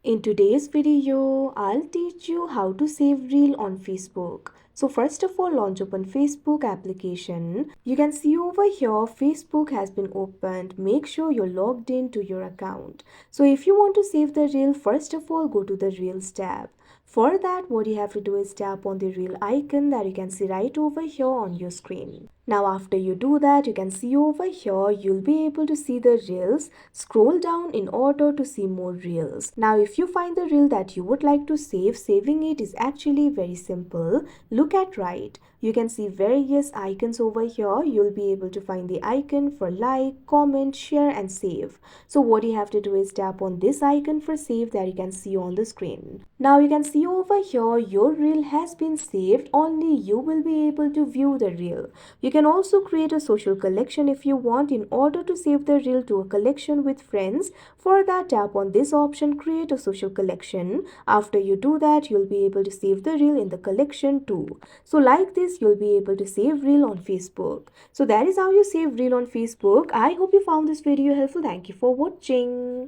In today's video, I'll teach you how to save reel on Facebook. So first of all, launch open Facebook application. You can see over here, Facebook has been opened. Make sure you're logged in to your account. So if you want to save the reel, first of all, go to the Reels tab. For that, what you have to do is tap on the reel icon that you can see right over here on your screen. Now after you do that, you can see over here, you'll be able to see the reels. Scroll down in order to see more reels. Now if you find the reel that you would like to save, saving it is actually very simple. Look at right. You can see various icons over here. You'll be able to find the icon for like, comment, share and save. So what you have to do is tap on this icon for save that you can see on the screen. Now you can see over here your reel has been saved. Only you will be able to view the reel. You can also create a social collection if you want. In order to save the reel to a collection with friends, for that tap on this option, create a social collection. After you do that, you'll be able to save the reel in the collection too. So like this, you'll be able to save reel on Facebook. So that is how you save reel on Facebook. I hope you found this video helpful. Thank you for watching.